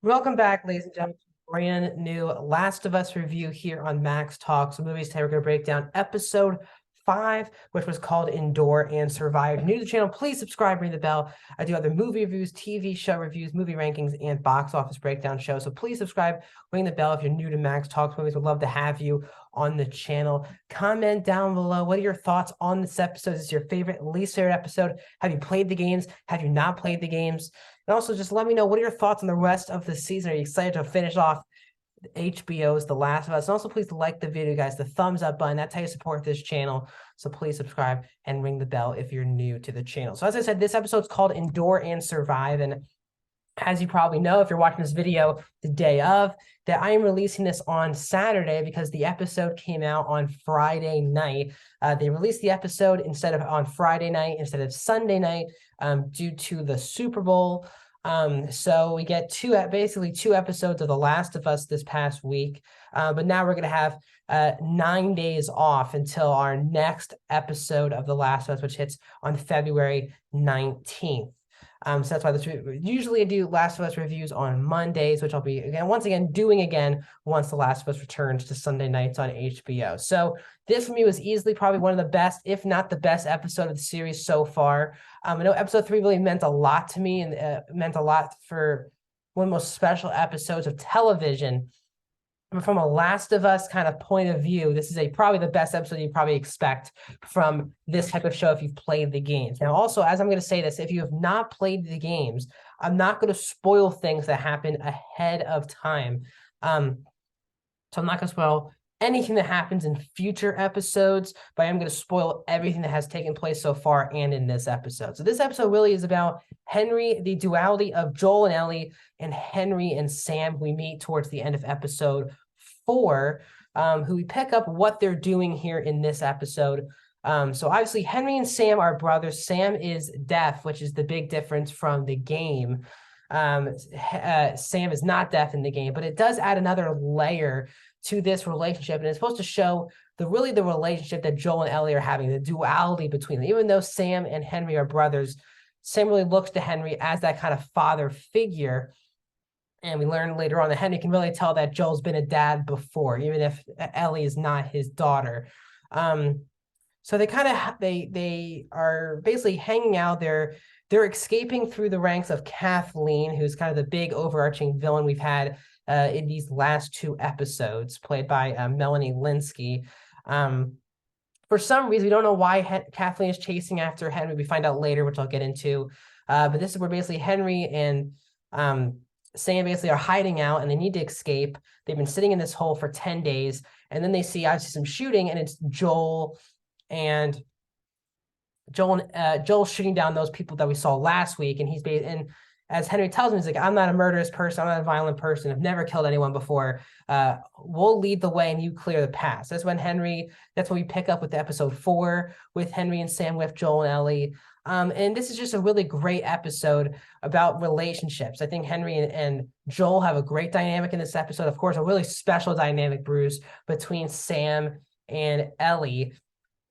Welcome back, ladies and gentlemen, to a brand new Last of Us review here on Max Talks Movies. Today we're going to break down episode 5, which was called Endure and Survive. If you're new to the channel, please subscribe, ring the bell. I do other movie reviews, TV show reviews, movie rankings, and box office breakdown shows. So please subscribe, ring the bell if you're new to Max Talks Movies. We'd love to have you on the channel. Comment down below. What are your thoughts on this episode? Is this your favorite, least favorite episode? Have you played the games? Have you not played the games? And also just let me know, what are your thoughts on the rest of the season? Are you excited to finish off HBO's The Last of Us? And also please like the video, guys, the thumbs up button. That's how you support this channel. So please subscribe and ring the bell if you're new to the channel. So as I said, this episode's called Endure and Survive. And as you probably know, if you're watching this video the day of, that I am releasing this on Saturday because the episode came out on Friday night. They released the episode instead of on Friday night, instead of Sunday night, due to the Super Bowl. So we get basically two episodes of The Last of Us this past week. But now we're going to have 9 days off until our next episode of The Last of Us, which hits on February 19th. So that's why usually I do Last of Us reviews on Mondays, which I'll be once again doing once The Last of Us returns to Sunday nights on HBO. So this for me was easily probably one of the best, if not the best episode of the series so far. I know episode 3 really meant a lot to me and meant a lot for one of the most special episodes of television. But from a Last of Us kind of point of view, this is probably the best episode you probably expect from this type of show if you've played the games. Now, also, as I'm going to say this, if you have not played the games, I'm not going to spoil things that happen ahead of time. So I'm not going to spoil anything that happens in future episodes, but I am going to spoil everything that has taken place so far and in this episode. So this episode really is about Henry, the duality of Joel and Ellie, and Henry and Sam, who we meet towards the end of episode 4, who we pick up what they're doing here in this episode. So obviously Henry and Sam are brothers. Sam is deaf, which is the big difference from the game. Sam is not deaf in the game, but it does add another layer to this relationship, and it's supposed to show the relationship that Joel and Ellie are having, the duality between them. Even though Sam and Henry are brothers, Sam really looks to Henry as that kind of father figure. And we learn later on that Henry can really tell that Joel's been a dad before, even if Ellie is not his daughter. So they are basically hanging out there. They're escaping through the ranks of Kathleen, who's kind of the big overarching villain we've had in these last 2 episodes, played by Melanie Lynskey. For some reason, we don't know why Kathleen is chasing after Henry. We find out later, which I'll get into. But this is where basically Henry and Sam basically are hiding out, and they need to escape. They've been sitting in this hole for 10 days, and then they see obviously some shooting, and it's Joel shooting down those people that we saw last week. And as Henry tells him, he's like, I'm not a murderous person. I'm not a violent person. I've never killed anyone before. We'll lead the way and you clear the path. That's when we pick up with episode 4 with Henry and Sam with Joel and Ellie. And this is just a really great episode about relationships. I think Henry and Joel have a great dynamic in this episode. Of course, a really special dynamic, Bruce, between Sam and Ellie.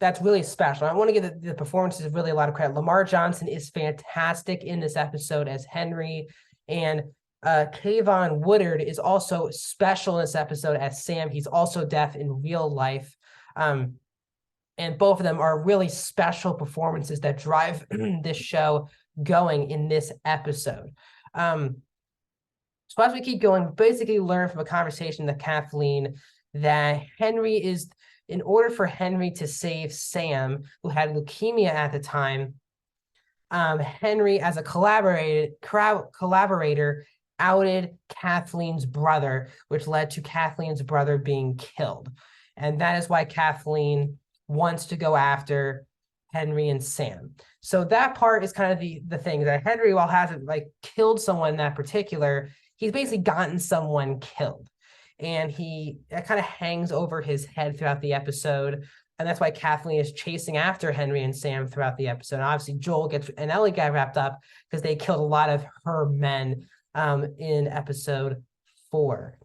That's really special. I want to give the performances really a lot of credit. Lamar Johnson is fantastic in this episode as Henry, and Kayvon Woodard is also special in this episode as Sam. He's also deaf in real life. And both of them are really special performances that drive this show going in this episode. So as we keep going, we basically learn from a conversation with Kathleen that in order for Henry to save Sam, who had leukemia at the time, Henry, as a collaborator, outed Kathleen's brother, which led to Kathleen's brother being killed. And that is why Kathleen wants to go after Henry and Sam. So that part is kind of the thing, that Henry, while hasn't killed someone in that particular, he's basically gotten someone killed. And that kind of hangs over his head throughout the episode. And that's why Kathleen is chasing after Henry and Sam throughout the episode. And obviously, Joel and Ellie got wrapped up because they killed a lot of her men in episode 4.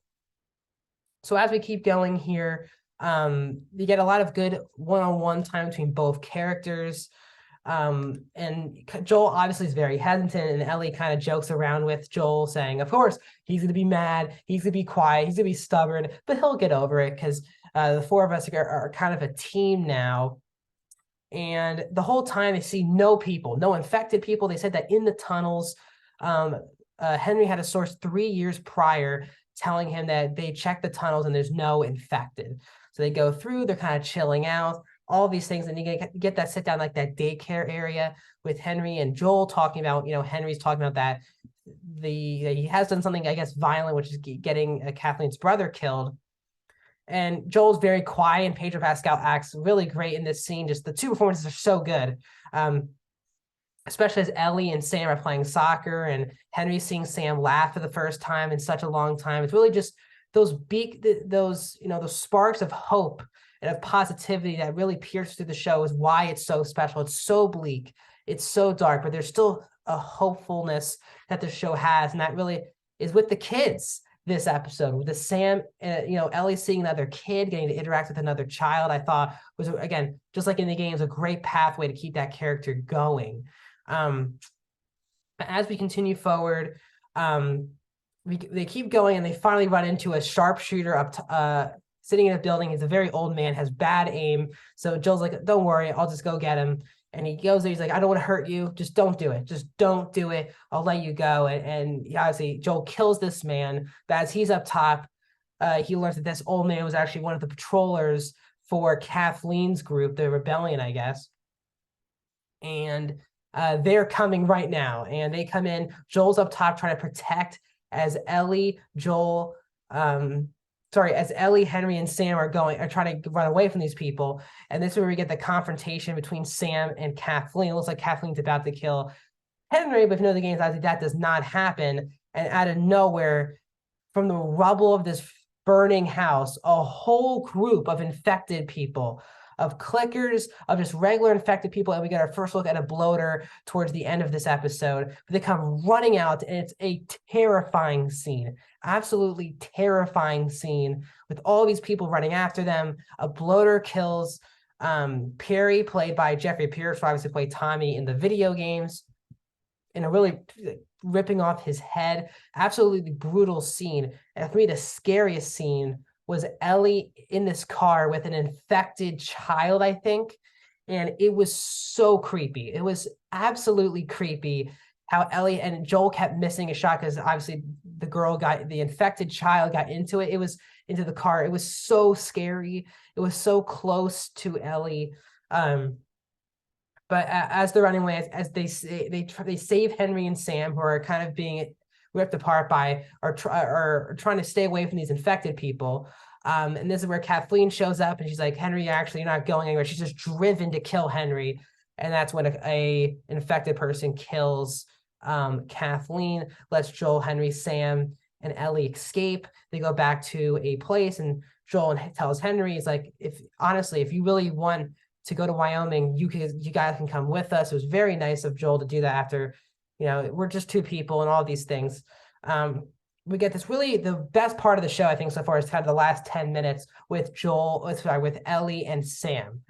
So as we keep going here, you get a lot of good one-on-one time between both characters. And Joel obviously is very hesitant, and Ellie kind of jokes around with Joel, saying, of course, he's going to be mad, he's going to be quiet, he's going to be stubborn, but he'll get over it because the four of us are kind of a team now. And the whole time they see no people, no infected people. They said that in the tunnels, Henry had a source 3 years prior telling him that they checked the tunnels and there's no infected. So they go through, they're kind of chilling out, all these things. And you get that sit down, like that daycare area with Henry and Joel talking about, Henry's talking about that he has done something, I guess, violent, which is getting Kathleen's brother killed. And Joel's very quiet, and Pedro Pascal acts really great in this scene. Just the two performances are so good. Especially as Ellie and Sam are playing soccer, and Henry seeing Sam laugh for the first time in such a long time. It's really just those sparks of hope and of positivity that really pierce through the show is why it's so special. It's so bleak, it's so dark, but there's still a hopefulness that the show has, and that really is with the kids. This episode with the Sam, Ellie seeing another kid, getting to interact with another child, I thought was, again, just like in the games, a great pathway to keep that character going. As we continue forward, they keep going, and they finally run into a sharpshooter sitting in a building. He's a very old man, has bad aim. So Joel's like, don't worry, I'll just go get him. And he goes there, he's like, I don't want to hurt you. Just don't do it. Just don't do it. I'll let you go. And obviously, Joel kills this man. But as he's up top, he learns that this old man was actually one of the patrollers for Kathleen's group, the rebellion, I guess. And they're coming right now. And they come in. Joel's up top trying to protect as Ellie, Henry, and Sam are trying to run away from these people. And this is where we get the confrontation between Sam and Kathleen. It looks like Kathleen's about to kill Henry, but if you know the games, obviously that does not happen. And out of nowhere, from the rubble of this burning house, a whole group of infected people, of clickers, of just regular infected people. And we get our first look at a bloater towards the end of this episode. But they come running out, and it's a terrifying scene. Absolutely terrifying scene with all these people running after them. A bloater kills Perry, played by Jeffrey Pierce, who obviously played Tommy in the video games, in a really ripping off his head. Absolutely brutal scene. And for me, the scariest scene was Ellie in this car with an infected child, I think. And it was so creepy. It was absolutely creepy how Ellie and Joel kept missing a shot because obviously the infected child got into it. It was into the car. It was so scary. It was so close to Ellie. But as they're running away, as they save Henry and Sam, who are kind of being ripped apart by or trying to stay away from these infected people. And this is where Kathleen shows up, and she's like, Henry, actually, you're not going anywhere. She's just driven to kill Henry. And that's when a infected person kills Kathleen, lets Joel, Henry, Sam, and Ellie escape. They go back to a place, and Joel tells Henry, he's like, if you really want to go to Wyoming, you guys can come with us. It was very nice of Joel to do that after, we're just two people and all these things. We get this really, the best part of the show, I think, so far is kind of the last 10 minutes with with Ellie and Sam.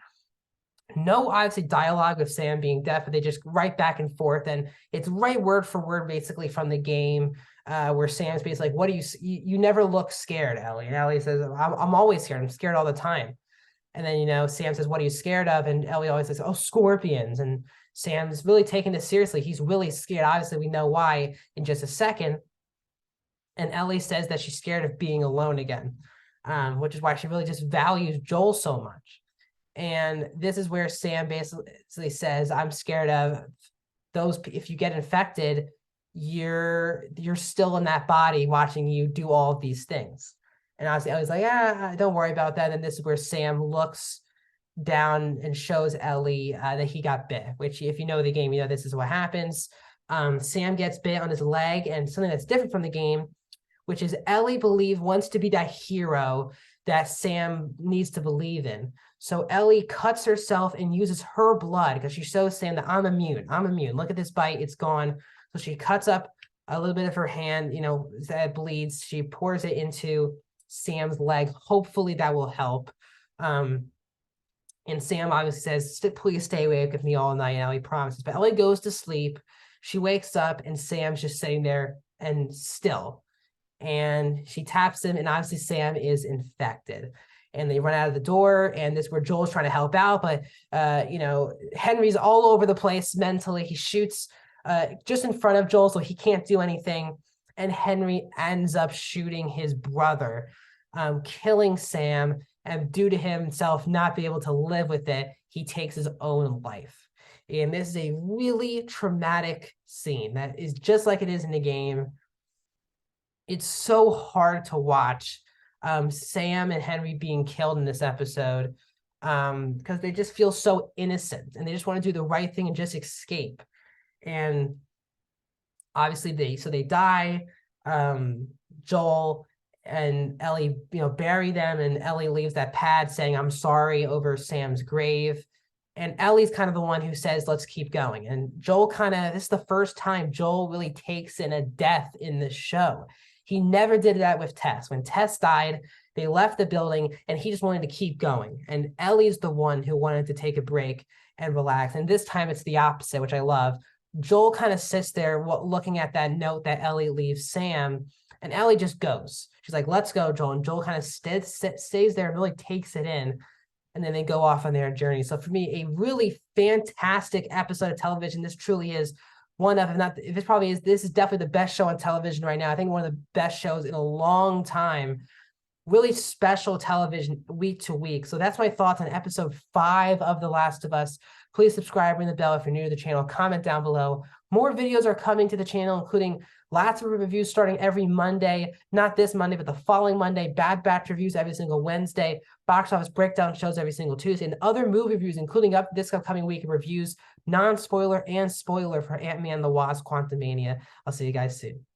No, obviously, dialogue with Sam being deaf, but they just write back and forth, and it's right word for word, basically, from the game, where Sam's basically like, what do you never look scared, Ellie. And Ellie says, I'm always scared. I'm scared all the time. And then, Sam says, what are you scared of? And Ellie always says, oh, scorpions. And Sam's really taking this seriously. He's really scared. Obviously, we know why in just a second. And Ellie says that she's scared of being alone again, which is why she really just values Joel so much. And this is where Sam basically says, I'm scared of those. If you get infected, you're still in that body watching you do all of these things. And obviously, I was like, don't worry about that. And this is where Sam looks down and shows Ellie that he got bit, which if you know the game, this is what happens. Sam gets bit on his leg, and something that's different from the game, which is Ellie wants to be that hero that Sam needs to believe in. So Ellie cuts herself and uses her blood because she shows Sam that I'm immune. Look at this bite. It's gone. So she cuts up a little bit of her hand, that bleeds. She pours it into Sam's leg. Hopefully that will help. And And Sam obviously says, please stay awake with me all night. And Ellie promises. But Ellie goes to sleep. She wakes up and Sam's just sitting there and still. And she taps him, and obviously Sam is infected. And they run out of the door, and this is where Joel's trying to help out. But, Henry's all over the place mentally. He shoots just in front of Joel, so he can't do anything. And Henry ends up shooting his brother, killing Sam. And due to himself not be able to live with it, he takes his own life. And this is a really traumatic scene that is just like it is in the game. It's so hard to watch Sam and Henry being killed in this episode because they just feel so innocent and they just want to do the right thing and just escape. And obviously they die. Joel and Ellie, bury them, and Ellie leaves that pad saying, "I'm sorry," over Sam's grave. And Ellie's kind of the one who says, "Let's keep going." And Joel this is the first time Joel really takes in a death in the show. He never did that with Tess. When Tess died, they left the building and he just wanted to keep going. And Ellie's the one who wanted to take a break and relax. And this time it's the opposite, which I love. Joel kind of sits there looking at that note that Ellie leaves Sam, and Ellie just goes. She's like, "Let's go, Joel." And Joel kind of stays there and really takes it in. And then they go off on their journey. So for me, a really fantastic episode of television. This truly is one of, if not, this probably is, this is definitely the best show on television right now. I think one of the best shows in a long time. Really special television week to week. So that's my thoughts on episode 5 of The Last of Us. Please subscribe, ring the bell if you're new to the channel, comment down below. More videos are coming to the channel, including lots of reviews starting every Monday, not this Monday, but the following Monday, Bad Batch reviews every single Wednesday, box office breakdown shows every single Tuesday, and other movie reviews, including this upcoming week reviews, non-spoiler and spoiler for Ant-Man and the Wasp: Quantumania. I'll see you guys soon.